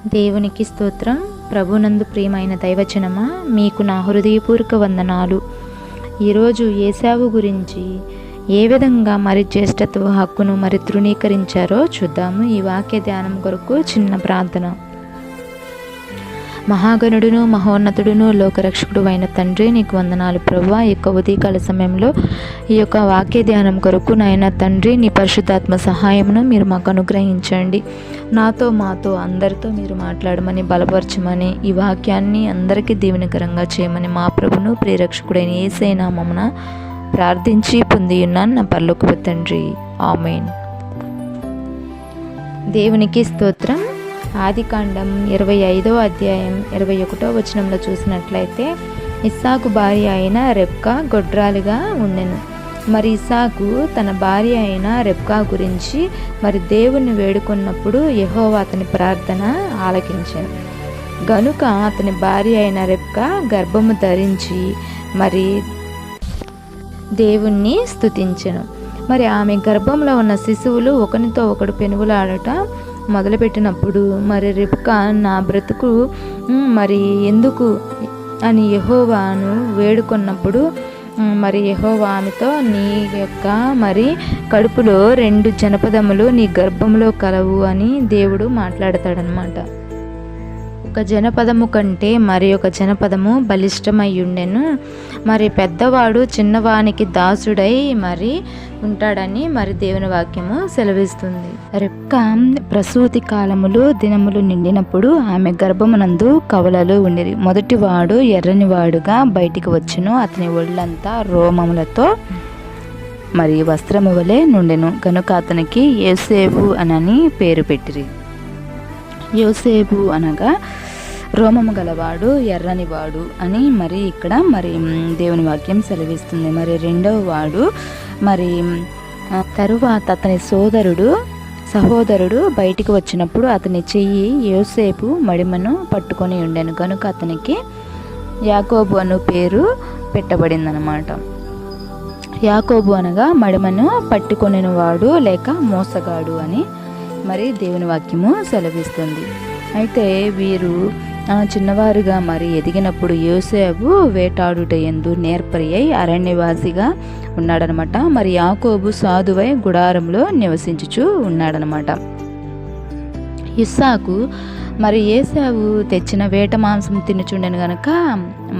దేవునికి స్తోత్రం. ప్రభునందు ప్రియమైన దైవజనమా, మీకు నా హృదయపూర్వక వందనాలు. ఈరోజు ఏశావు గురించి ఏ విధంగా మరి జ్యేష్ఠత్వ హక్కును మరి తృణీకరించారో చూద్దాము. ఈ వాక్య ధ్యానం కొరకు చిన్న ప్రార్థన. మహాగణుడును మహోన్నతుడును లోకరక్షకుడు అయిన తండ్రి, నీకు వందనాలు ప్రభువా. ఈ యొక్క ఉదయకాల సమయంలో ఈ యొక్క వాక్య ధ్యానం కొరకు నాయన తండ్రి, నీ పరిశుద్ధాత్మ సహాయమును మీరు మాకు అనుగ్రహించండి. నాతో మాతో అందరితో మీరు మాట్లాడమని, బలపరచమని, ఈ వాక్యాన్ని అందరికీ దీవెనకరంగా చేయమని మా ప్రభును ప్రియరక్షకుడైన యేసయ్య నామమున ప్రార్థించి పొంది ఉన్నాను నా పరలోకపు తండ్రి. ఆమేన్. దేవునికి స్తోత్రం. ఆదికాండం 25వ అధ్యాయం 21వ వచనంలో చూసినట్లయితే, ఇస్సాకు భార్య అయిన రెబ్కా గొడ్రాలుగా ఉండెను. మరి ఇస్సాకు తన భార్య అయిన రెబ్కా గురించి మరి దేవుణ్ణి వేడుకున్నప్పుడు యెహోవా అతని ప్రార్థన ఆలకించాను గనుక అతని భార్య అయిన రెబ్కా గర్భము ధరించి మరి దేవుణ్ణి స్తుతించెను. మరి ఆమె గర్భంలో ఉన్న శిశువులు ఒకరితో ఒకడు పెనుగులాడట మొదలుపెట్టినప్పుడు మరి రెబ్కా నా బ్రతుకు మరి ఎందుకు అని యెహోవాను వేడుకున్నప్పుడు మరి యెహోవా ఆమెతో, నీ యొక్క మరి కడుపులో 2 జనపదములు నీ గర్భంలో కలవు అని దేవుడు మాట్లాడతాడనమాట. ఒక జనపదము కంటే మరి ఒక జనపదము బలిష్టమై ఉండెను. మరి పెద్దవాడు చిన్నవానికి దాసుడై మరి ఉంటాడని మరి దేవుని వాక్యము సెలవిస్తుంది. రెబ్కా ప్రసూతి కాలములు దినములు నిండినప్పుడు ఆమె గర్భమునందు కవలలు ఉండిరి. మొదటివాడు ఎర్రనివాడుగా బయటికి వచ్చును. అతని ఒళ్ళంతా రోమములతో మరి వస్త్రము వలె నుండెను గనుక అతనికి యోసేపు అనని పేరు పెట్టిరి. యోసేపు అనగా రోమము గలవాడు, ఎర్రనివాడు అని మరి ఇక్కడ మరి దేవుని వాక్యం సెలవిస్తుంది. మరి రెండవ వాడు మరి తరువాత అతని సహోదరుడు బయటికి వచ్చినప్పుడు అతని చెయ్యి యోసేపు మడిమను పట్టుకొని ఉండెను కనుక అతనికి యాకోబు అను పేరు పెట్టబడిందనమాట. యాకోబు అనగా మడిమను పట్టుకొనినవాడు లేక మోసగాడు అని మరి దేవుని వాక్యము సెలవిస్తుంది. అయితే వీరు చిన్నవారుగా మరి ఎదిగినప్పుడు యోసేపు వేటాడుటయందు నేర్పరి అయి అరణ్యవాసిగా ఉన్నాడనమాట. మరి యాకోబు సాధువై గుడారంలో నివసించుచు ఉన్నాడనమాట. ఇస్సాకు మరి ఏశావు తెచ్చిన వేట మాంసం తినుచుండెను గనక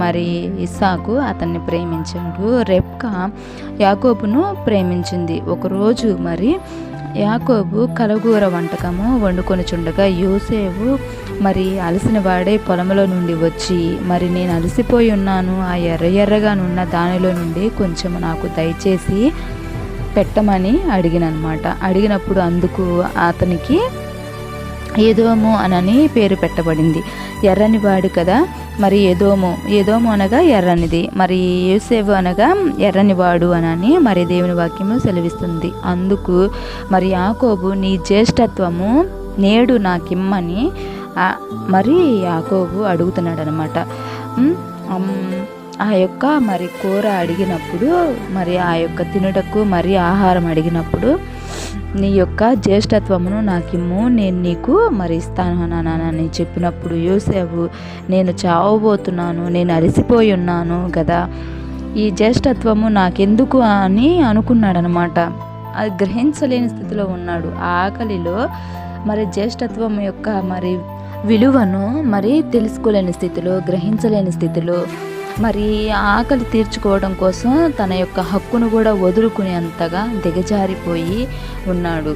మరి ఇస్సాకు అతన్ని ప్రేమించాడు. రెబ్కా యాకోబును ప్రేమించింది. ఒకరోజు మరి యాకోబు కలగూర వంటకము వండుకొనిచుండగా యోసేపు మరి అలసిన వాడే పొలంలో నుండి వచ్చి, మరి నేను అలసిపోయి ఉన్నాను, ఆ ఎర్రగా నున్న దానిలో నుండి కొంచెం నాకు దయచేసి పెట్టమని అడిగినమాట. అడిగినప్పుడు అందుకు అతనికి ఏదోము అనని పేరు పెట్టబడింది. ఎర్రనివాడు కదా, మరి ఏదోము అనగా ఎర్రనిది, మరి యోసేపు అనగా ఎర్రనివాడు అనని మరి దేవుని వాక్యము సెలవిస్తుంది. అందుకు మరి యాకోబు, నీ జ్యేష్ఠత్వము నేడు నాకిమ్మని మరి యాకోబు అడుగుతున్నాడు అనమాట. ఆ యొక్క మరి కూర అడిగినప్పుడు, మరి ఆ యొక్క తినుటకు మరి ఆహారం అడిగినప్పుడు, నీ యొక్క జ్యేష్ఠత్వమును నాకిమ్ము, నేను నీకు మరి ఇస్తాను అని చెప్పినప్పుడు యోసేపు, నేను చావబోతున్నాను, నేను అలసిపోయి ఉన్నాను కదా, ఈ జ్యేష్ఠత్వము నాకెందుకు అని అనుకున్నాడనమాట. అది గ్రహించలేని స్థితిలో ఉన్నాడు. ఆ ఆకలిలో మరి జ్యేష్ఠత్వం యొక్క మరి విలువను మరి తెలుసుకోలేని స్థితిలో, గ్రహించలేని స్థితిలో మరి ఆకలి తీర్చుకోవడం కోసం తన యొక్క హక్కును కూడా వదులుకునేంతగా దిగజారిపోయి ఉన్నాడు.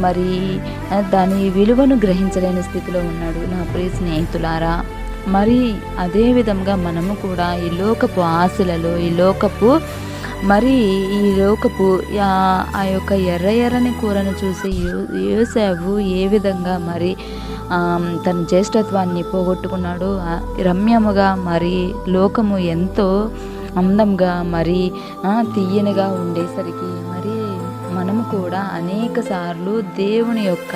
మరి దాని విలువను గ్రహించలేని స్థితిలో ఉన్నాడు. నా ప్రియ స్నేహితులారా, మరి అదే విధంగా మనము కూడా ఈ లోకపు ఆశలలో, ఈ లోకపు ఆ యొక్క ఎర్రని కూరను చూసి యోసేపు ఏ విధంగా మరి తన జ్యేష్ఠత్వాన్ని పోగొట్టుకున్నాడు. రమ్యముగా మరి లోకము ఎంతో అందంగా మరి తీయనిగా ఉండేసరికి మరి మనము కూడా అనేక సార్లు దేవుని యొక్క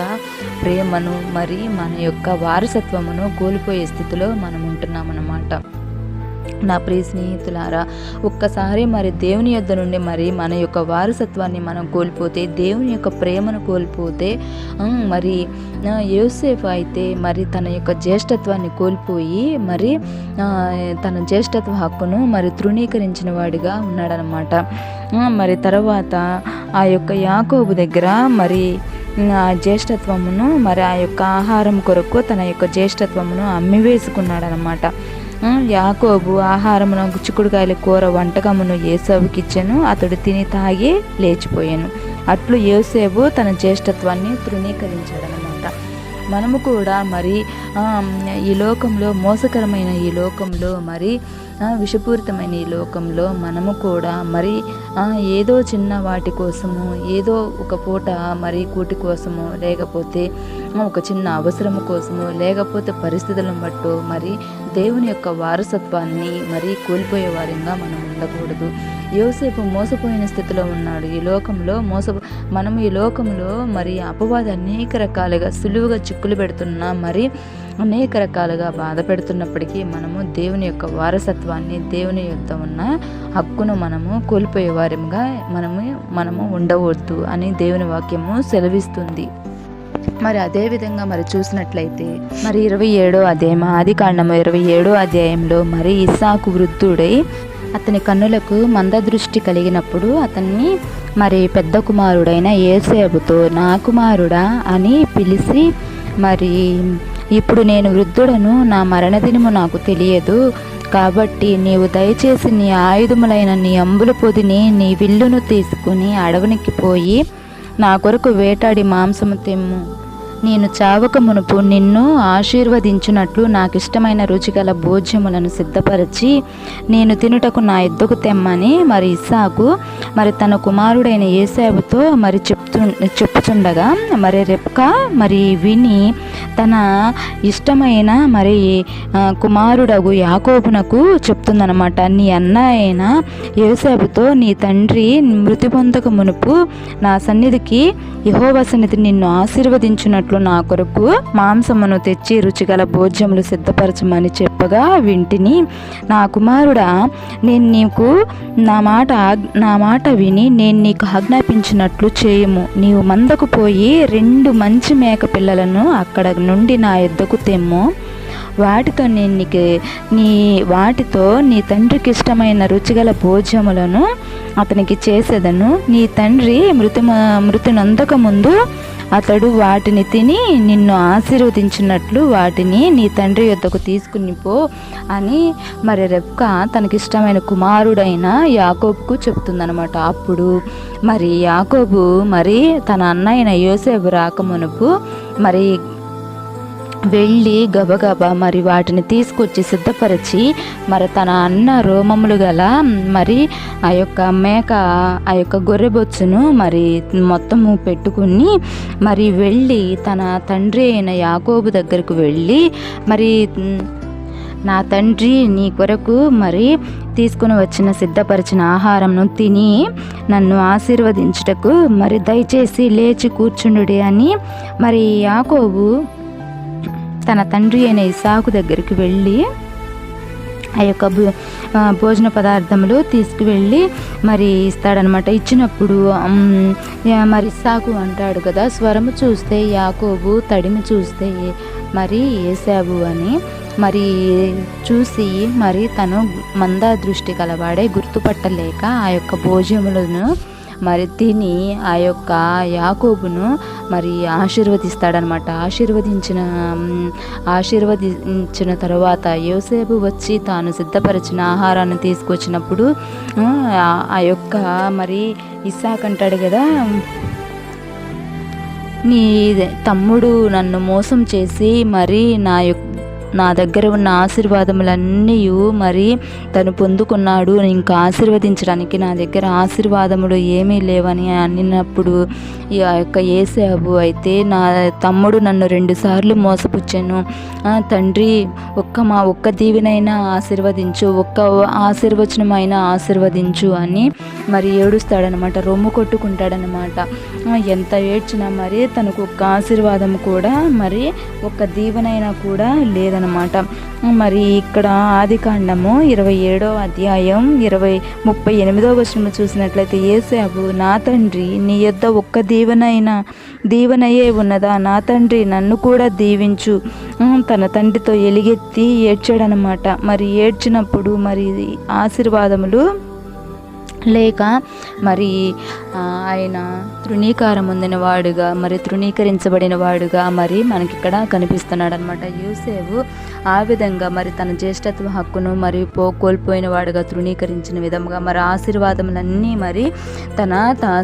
ప్రేమను మరి మన యొక్క వారసత్వమును కోల్పోయే స్థితిలో మనం ఉంటున్నామన్నమాట. నా ప్రియ స్నేహితులారా, ఒక్కసారి మరి దేవుని యొద్ద నుండి మరి మన యొక్క వారసత్వాన్ని మనం కోల్పోతే, దేవుని యొక్క ప్రేమను కోల్పోతే, మరి యోసేపు అయితే మరి తన యొక్క జ్యేష్ఠత్వాన్ని కోల్పోయి మరి తన జ్యేష్ఠత్వ హక్కును మరి తృణీకరించిన వాడిగా ఉన్నాడనమాట. మరి తర్వాత ఆ యొక్క యాకోబు దగ్గర మరి ఆ జ్యేష్ఠత్వమును మరి ఆ యొక్క ఆహారం కొరకు తన యొక్క జ్యేష్ఠత్వమును అమ్మివేసుకున్నాడనమాట. యాకోబు ఆహారమును చిక్కుడుకాయల కూర వంటకమును ఏసావుకి ఇచ్చెను, అతడు తిని తాగి లేచిపోయాను. అట్లు యోసేపు తన జ్యేష్ఠత్వాన్ని తృణీకరించాడనమాట. మనము కూడా మరి ఈ లోకంలో, మోసకరమైన ఈ లోకంలో, మరి విషపూరితమైన ఈ లోకంలో మనము కూడా మరి ఏదో చిన్న వాటి కోసము, ఏదో ఒక పూట మరి కూటి కోసము, లేకపోతే ఒక చిన్న అవసరము కోసము, లేకపోతే పరిస్థితులను బట్టో మరి దేవుని యొక్క వారసత్వాన్ని మరి కోల్పోయే వారంగా మనం ఉండకూడదు. యోసేపు మోసపోయిన స్థితిలో ఉన్నాడు. ఈ లోకంలో మనము ఈ లోకంలో మరి అపవాది అనేక రకాలుగా సులువుగా చిక్కులు పెడుతున్నా, మరి అనేక రకాలుగా బాధ పెడుతున్నప్పటికీ మనము దేవుని యొక్క వారసత్వాన్ని, దేవుని యొక్క ఉన్న హక్కును మనము కోల్పోయే వారంగా మనము ఉండవద్దు అని దేవుని వాక్యము సెలవిస్తుంది. మరి అదేవిధంగా మరి చూసినట్లయితే మరి 27వ అధ్యాయం, ఆదికాండము 27వ అధ్యాయంలో మరి ఇస్సాకు వృద్ధుడై అతని కన్నులకు మందదృష్టి కలిగినప్పుడు అతన్ని మరి పెద్ద కుమారుడైన యోసేపుతో నా కుమారుడా అని పిలిచి, మరి ఇప్పుడు నేను వృద్ధుడను, నా మరణదినము నాకు తెలియదు, కాబట్టి నీవు దయచేసి నీ ఆయుధములైన నీ అంబుల పొదిని, నీ విల్లును తీసుకుని అడవునికి పోయి నా కొరకు వేటాడి మాంసము తెమ్ము. నేను చావక మునుపు నిన్ను ఆశీర్వదించున్నట్లు నాకిష్టమైన రుచిగల భోజ్యములను సిద్ధపరిచి నేను తినుటకు నా యొద్దకు తెమ్మని మరి ఇస్సాకు మరి తన కుమారుడైన యోసేపుతో మరి చెప్పుచుండగా మరి రెబ్కా మరి విని తన ఇష్టమైన మరి కుమారుడగు యాకోబునకు చెప్తుందనమాట. నీ అన్న అయిన యోసేపుతో నీ తండ్రి మృతి పొందక మునుపు నా సన్నిధికి యెహోవా సన్నిధి నిన్ను ఆశీర్వదించున్నట్లు నా కొరకు మాంసమును తెచ్చి రుచిగల భోజ్యములు సిద్ధపరచమని చెప్పగా వింటిని. నా కుమారుడా, నేను నీకు నా మాట విని నేను నీకు ఆజ్ఞాపించినట్లు చేయుము. నీవు మందకు పోయి 2 మంచి మేక పిల్లలను అక్కడ నుండి నా యొద్దకు తెమ్ము. వాటితో నీ తండ్రికి ఇష్టమైన రుచిగల భోజ్యములను అతనికి చేసేదను. నీ తండ్రి మృతి నొందక ముందు అతడు వాటిని తిని నిన్ను ఆశీర్వదించినట్లు వాటిని నీ తండ్రి యొద్దకు తీసుకుని పో అని మరి రెబ్కా తనకిష్టమైన కుమారుడైన యాకోబుకు చెప్తుందనమాట. అప్పుడు మరి యాకోబు మరి తన అన్నయ్య యోసేపు రాకమునుపు మరి వెళ్ళి గబగబా మరి వాటిని తీసుకొచ్చి సిద్ధపరిచి మరి తన అన్న రోమములు గల మరి ఆ యొక్క గొర్రెబొచ్చును మరి మొత్తము పెట్టుకుని మరి వెళ్ళి తన తండ్రి అయిన యాకోబు దగ్గరకు వెళ్ళి మరి నా తండ్రి నీ కొరకు మరి తీసుకుని వచ్చిన సిద్ధపరిచిన ఆహారంను తిని నన్ను ఆశీర్వదించుటకు మరి దయచేసి లేచి కూర్చుండుడి అని మరి యాకోబు తన తండ్రి అయిన ఇస్సాకు దగ్గరికి వెళ్ళి ఆ యొక్క భోజన పదార్థములు తీసుకువెళ్ళి మరి ఇస్తాడనమాట. ఇచ్చినప్పుడు మరి ఇస్సాకు అంటాడు కదా, స్వరము చూస్తే యాకోబు, తడిమి చూస్తే మరి ఏసావు అని మరి చూసి మరి తను మంద దృష్టి కలవాడే గుర్తుపట్టలేక ఆ యొక్క భోజనములను మరి తిని ఆ యొక్క యాకోబును మరి ఆశీర్వదిస్తాడనమాట. ఆశీర్వదించిన తర్వాత యోసేపు వచ్చి తాను సిద్ధపరిచిన ఆహారాన్ని తీసుకొచ్చినప్పుడు ఆ యొక్క మరి ఇస్సాకు అంటాడు కదా, నీ తమ్ముడు నన్ను మోసం చేసి మరి నా దగ్గర ఉన్న ఆశీర్వాదములన్నీ మరి తను పొందుకున్నాడు, ఇంకా ఆశీర్వదించడానికి నా దగ్గర ఆశీర్వాదములు ఏమీ లేవని అన్నప్పుడు ఈ యొక్క ఏసావు అయితే నా తమ్ముడు నన్ను 2 సార్లు మోసపుచ్చాను, తండ్రి ఒక్క దీవెనైనా ఆశీర్వదించు, ఒక్క ఆశీర్వచనమైనా ఆశీర్వదించు అని మరి ఏడుస్తాడనమాట, రొమ్ము కొట్టుకుంటాడనమాట. ఎంత ఏడ్చినా మరి తనకు ఒక్క ఆశీర్వాదం కూడా మరి ఒక్క దీవెనైనా కూడా లేదనమాట. ఇచ్చాడనమాట. మరి ఇక్కడ ఆదికాండము 27వ అధ్యాయం 38వ వచనం చూసినట్లయితే, యోసేపు, నా తండ్రి, నీ యొద్ద ఒక్క దీవెనయే ఉన్నదా? నా తండ్రి, నన్ను కూడా దీవించు. తన తండ్రితో ఎలుగెత్తి ఏడ్చాడనమాట. మరి ఏడ్చినప్పుడు మరి ఆశీర్వాదములు లేక మరి ఆయన తృణీకారం పొందిన వాడుగా, మరి తృణీకరించబడిన వాడుగా మరి మనకి ఇక్కడ కనిపిస్తున్నాడు అనమాట. యోసేపు ఆ విధంగా మరి తన జ్యేష్ఠత్వ హక్కును మరి కోల్పోయిన వాడుగా, తృణీకరించిన విధంగా మరి ఆశీర్వాదములన్నీ మరి తన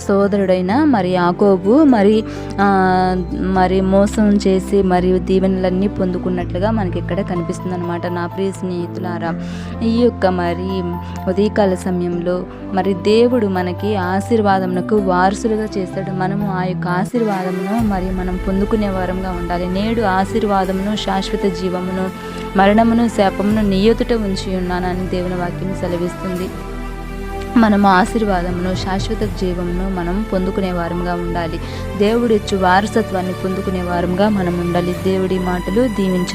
సోదరుడైన మరి యాకోబు మరి మోసం చేసి మరియు దీవెనలన్నీ పొందుకున్నట్లుగా మనకి ఇక్కడ కనిపిస్తుంది అనమాట. నా ప్రియ స్నేహితులారా, ఈ యొక్క మరి ఉదయకాల సమయంలో మరి దేవుడు మనకి ఆశీర్వాదమునకు వారసులుగా చేస్తాడు. మనము ఆ యొక్క ఆశీర్వాదమును మరి మనం పొందుకునే వారంగా ఉండాలి. నేడు ఆశీర్వాదమును, శాశ్వత జీవమును, మరణమును, శాపమును నీ ఎదుట ఉంచి ఉన్నానని దేవుని వాక్యం సెలవిస్తుంది. మనము ఆశీర్వాదమును, శాశ్వత జీవమును మనం పొందుకునే వారంగా ఉండాలి. దేవుడిచ్చు వారసత్వాన్ని పొందుకునే వారంగా మనం ఉండాలి. దేవుడి మాటలు దీవించు.